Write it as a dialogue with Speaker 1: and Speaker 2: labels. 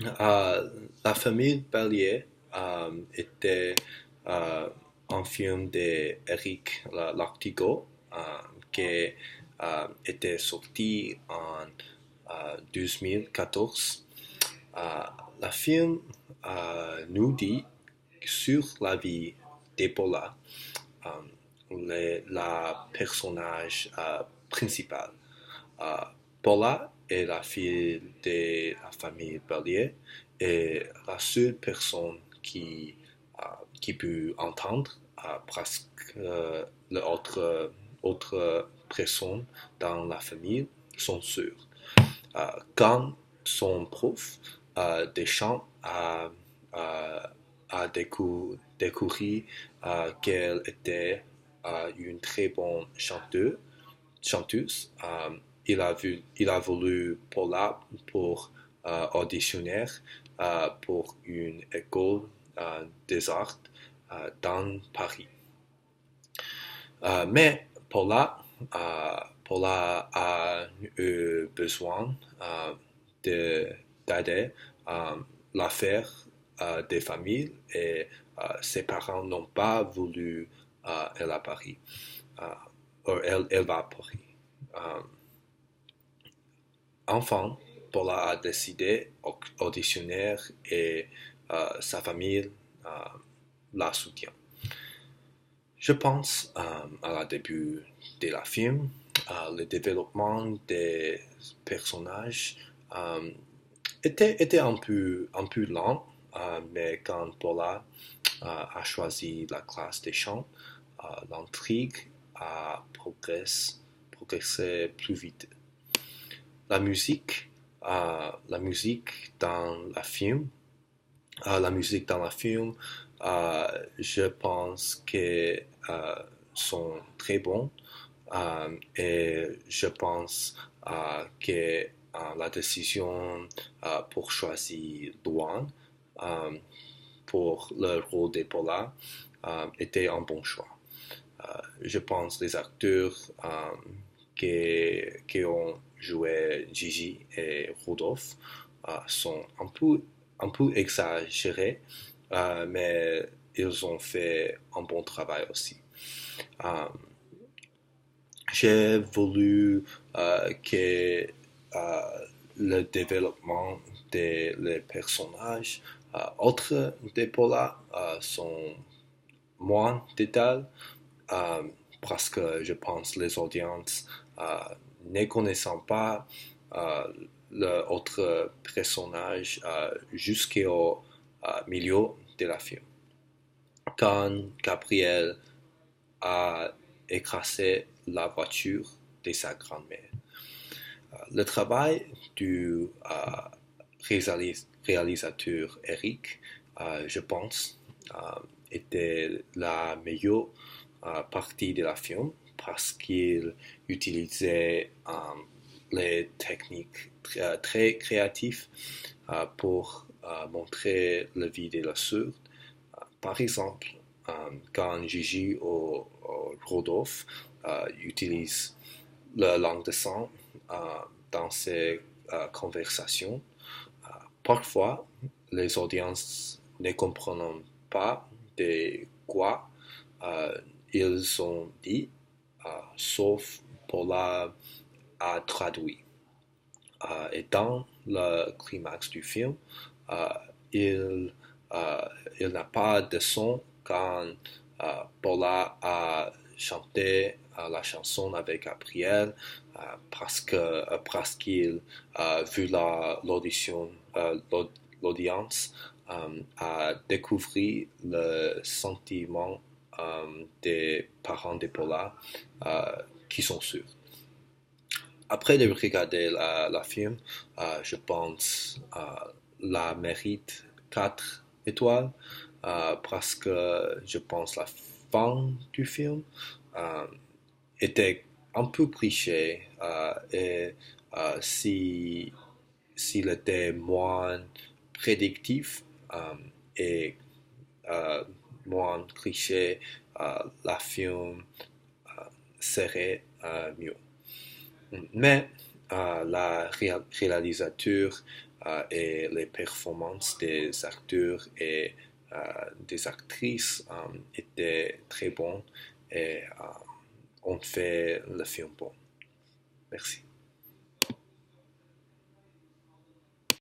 Speaker 1: La famille Bellier était euh, un film d'Éric Lactigo qui était sorti en 2014. Euh, le film nous dit sur la vie d'Ebola, euh, la personnage principal. Euh, Paula est la fille de la famille Bellier et la seule personne qui peut entendre presque autre personne dans la famille sont sûrs. Quand son prof de chant a découvert qu'elle était une très bonne chanteuse. Il a voulu Paula pour auditionner pour une école des arts dans Paris. Mais Paula a eu besoin d'aider l'affaire des familles et ses parents n'ont pas voulu elle à Paris. Elle va à Paris. Euh, Enfin, Paula a décidé auditionner et sa famille euh, la soutient. Je pense à la début de la film, le développement des personnages était un peu lent, mais quand Paula a choisi la classe des chants, l'intrigue a progressé plus vite. La musique dans la film, la musique dans le film, je pense que sont très bons et je pense que la décision pour choisir Luan pour le rôle d'Epola était un bon choix. Je pense les acteurs qui ont joué Gigi et Rodolphe sont un peu exagérés, mais ils ont fait un bon travail aussi. Euh, j'ai voulu que le développement des personnages autres d'Epola sont moins détaillés parce que je pense les audiences ne connaissant pas euh, l'autre personnage jusqu'au milieu de la film. Quand Gabriel a écrasé la voiture de sa grand-mère. Le travail du réalisateur Eric, je pense, était la meilleure partie de la film parce qu'il utilisait les techniques très créatives pour montrer la vie de la sœur. Par exemple, quand Gigi ou Rodolphe utilisent la langue de sang dans ces conversations, parfois les audiences ne comprennent pas de quoi ils ont dit, sauf pour la traduit. Et dans le climax du film, euh, il, euh, il n'a pas de son quand Paula a chanté la chanson avec Gabriel parce qu'il a vu l'audition, l'audience a découvert le sentiment des parents de Paula qui sont sûrs. Après de regarder la film, je pense la mérite 4 étoiles parce que je pense la fin du film euh, était un peu cliché et si s'il était moins prédictif et euh, moins cliché, la film serait mieux. Mais la réalisateur et les performances des acteurs et des actrices étaient très bonnes et on fait le film bon. Merci.